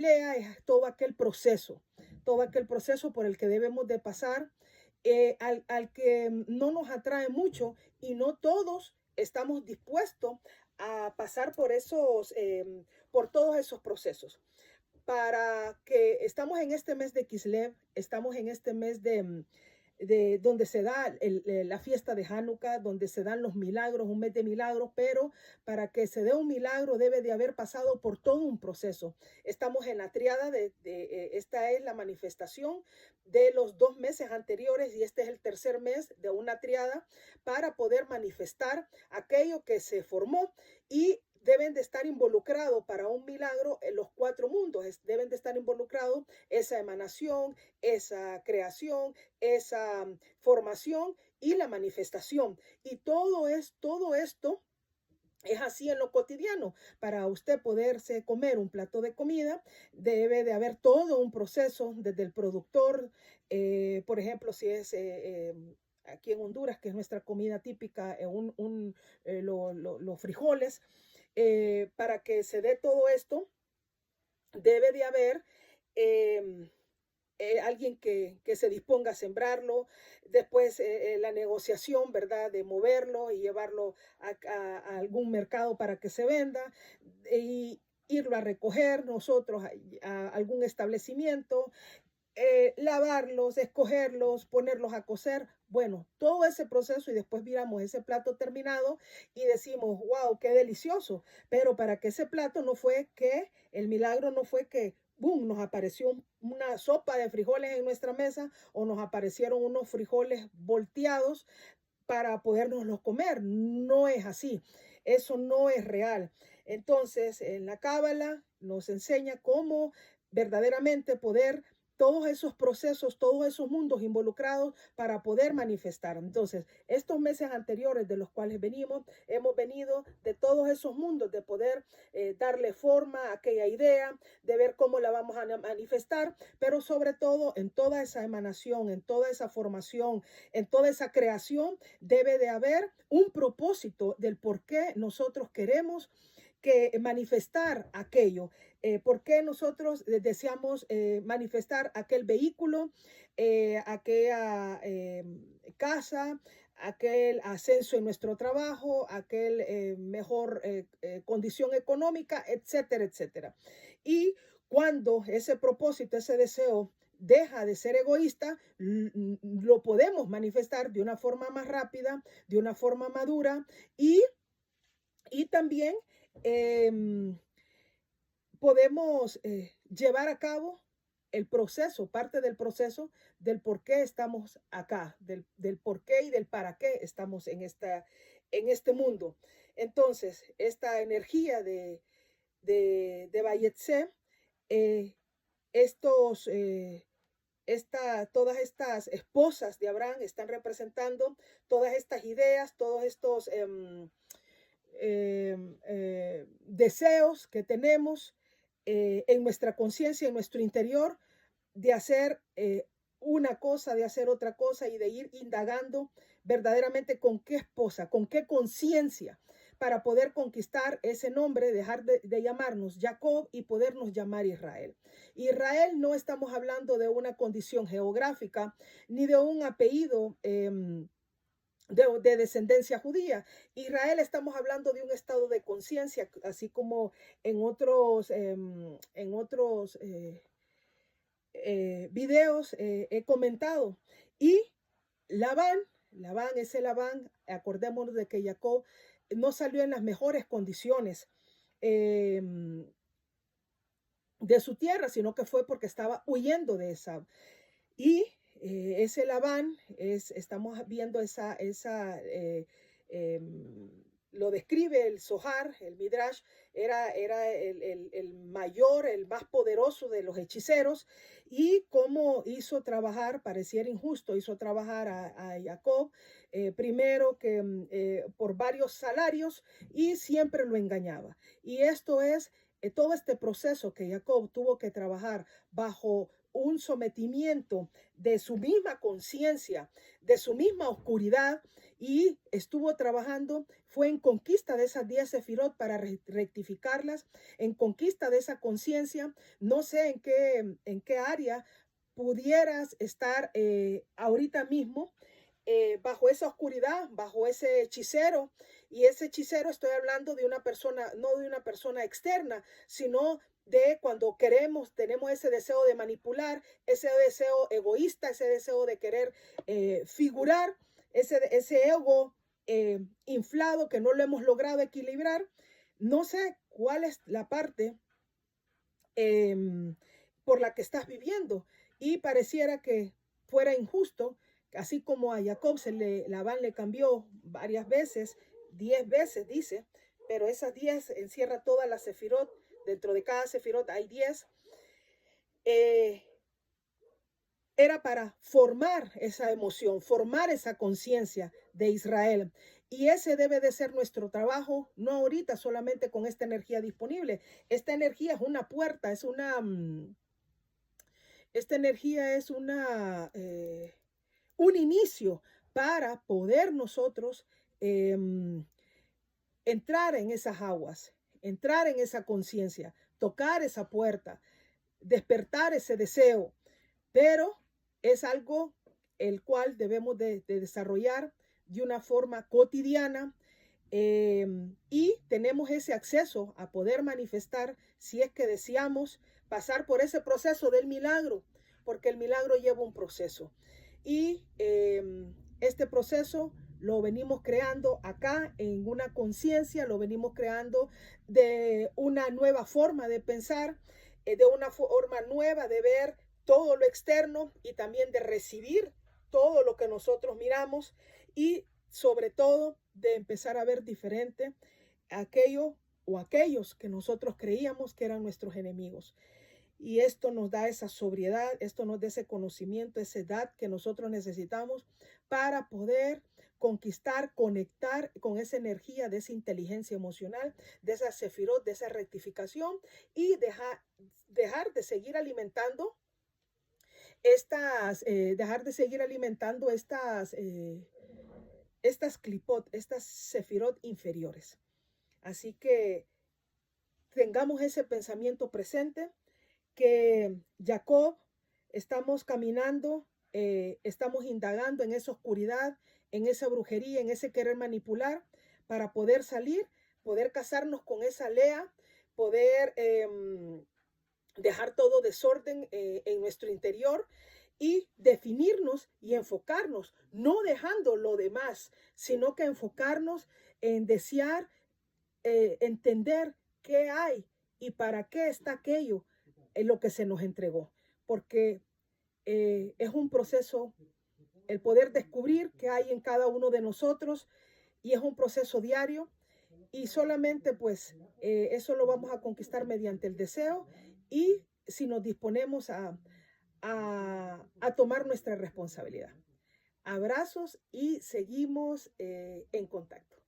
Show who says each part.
Speaker 1: Lea es todo aquel proceso por el que debemos de pasar, al que no nos atrae mucho y no todos estamos dispuestos a pasar por por todos esos procesos. Para que estamos en este mes de Kislev, estamos en este mes de donde se da la fiesta de Hanukkah, donde se dan los milagros, un mes de milagros, pero para que se dé un milagro debe de haber pasado por todo un proceso. Estamos en la triada esta es la manifestación de los 2 meses anteriores y este es el tercer mes de una triada para poder manifestar aquello que se formó y deben de estar involucrados para un milagro en los cuatro mundos, deben de estar involucrados esa emanación, esa creación, esa formación y la manifestación. Y todo esto es así en lo cotidiano. Para usted poderse comer un plato de comida, debe de haber todo un proceso desde el productor, por ejemplo, si es aquí en Honduras, que es nuestra comida típica, los frijoles, para que se dé todo esto, debe de haber eh, alguien que se disponga a sembrarlo, después la negociación, ¿verdad? De moverlo y llevarlo a algún mercado para que se venda y irlo a recoger nosotros a algún establecimiento, lavarlos, escogerlos, ponerlos a cocer. Bueno, todo ese proceso y después miramos ese plato terminado y decimos, wow, qué delicioso. Pero para que ese plato no fue que, el milagro no fue que, boom, nos apareció una sopa de frijoles en nuestra mesa o nos aparecieron unos frijoles volteados para podernoslos comer. No es así. Eso no es real. Entonces, en la Cábala nos enseña cómo verdaderamente poder todos esos procesos, todos esos mundos involucrados para poder manifestar. Entonces, estos meses anteriores de los cuales venimos, hemos venido de todos esos mundos, de poder darle forma a aquella idea, de ver cómo la vamos a manifestar, pero sobre todo en toda esa emanación, en toda esa formación, en toda esa creación, debe de haber un propósito del por qué nosotros queremos que manifestar aquello, por qué nosotros deseamos manifestar aquel vehículo, aquella casa, aquel ascenso en nuestro trabajo, aquel mejor condición económica, etcétera, etcétera. Y cuando ese propósito, ese deseo deja de ser egoísta, lo podemos manifestar de una forma más rápida, de una forma madura y también eh, podemos llevar a cabo el proceso, parte del proceso del por qué estamos acá, del por qué y del para qué estamos en este mundo. Entonces, esta energía de Bayetse, eh, estos, todas estas esposas de Abraham están representando todas estas ideas, todos estos deseos que tenemos en nuestra conciencia, en nuestro interior, de hacer una cosa, de hacer otra cosa y de ir indagando verdaderamente con qué esposa, con qué conciencia para poder conquistar ese nombre, dejar de llamarnos Jacob y podernos llamar Israel. Israel no estamos hablando de una condición geográfica ni de un apellido de descendencia judía. Israel estamos hablando de un estado de conciencia, así como en otros videos he comentado. Y Labán, ese Labán, acordémonos de que Jacob no salió en las mejores condiciones eh, de su tierra, sino que fue porque estaba huyendo de esa. Y ese Labán, estamos viendo eh, lo describe el Zohar, el Midrash, era el mayor, el más poderoso de los hechiceros, y cómo hizo trabajar, pareciera injusto, hizo trabajar a Jacob, primero que por varios salarios, y siempre lo engañaba. Y esto es todo este proceso que Jacob tuvo que trabajar bajo un sometimiento de su misma conciencia, de su misma oscuridad, y estuvo trabajando, fue en conquista de esas 10 sefirot para rectificarlas, en conquista de esa conciencia. No sé en qué área pudieras estar ahorita mismo, bajo esa oscuridad, bajo ese hechicero. Y ese hechicero, estoy hablando de una persona, no de una persona externa, sino de cuando queremos, tenemos ese deseo de manipular, ese deseo egoísta, ese deseo de querer figurar, ese ego inflado que no lo hemos logrado equilibrar. No sé cuál es la parte eh, por la que estás viviendo, y pareciera que fuera injusto, así como a Jacob Labán le cambió varias veces, 10 veces dice, pero esas 10 encierra todas las sefirot. Dentro de cada sefirot hay 10. Era para formar esa emoción, formar esa conciencia de Israel. Y ese debe de ser nuestro trabajo, no ahorita solamente con esta energía disponible. Esta energía es una puerta, esta energía es un inicio para poder nosotros eh, entrar en esas aguas, entrar en esa conciencia, tocar esa puerta, despertar ese deseo. Pero es algo el cual debemos de desarrollar de una forma cotidiana, y tenemos ese acceso a poder manifestar si es que deseamos pasar por ese proceso del milagro, porque el milagro lleva un proceso. Y este proceso lo venimos creando acá en una conciencia, lo venimos creando de una nueva forma de pensar, de una forma nueva de ver todo lo externo y también de recibir todo lo que nosotros miramos, y sobre todo de empezar a ver diferente aquello o aquellos que nosotros creíamos que eran nuestros enemigos. Y esto nos da esa sobriedad, esto nos da ese conocimiento, esa edad que nosotros necesitamos para poder conquistar, conectar con esa energía de esa inteligencia emocional, de esa sefirot, de esa rectificación, y dejar de seguir alimentando dejar de seguir alimentando estas clipot, estas sefirot inferiores. Así que tengamos ese pensamiento presente, que Jacob, estamos caminando, estamos indagando en esa oscuridad, en esa brujería, en ese querer manipular, para poder salir, poder casarnos con esa Lea, poder dejar todo desorden en nuestro interior, y definirnos y enfocarnos, no dejando lo demás, sino que enfocarnos en desear entender qué hay y para qué está aquello en lo que se nos entregó. Porque es un proceso el poder descubrir qué hay en cada uno de nosotros, y es un proceso diario, y solamente pues eso lo vamos a conquistar mediante el deseo, y si nos disponemos a tomar nuestra responsabilidad. Abrazos y seguimos en contacto.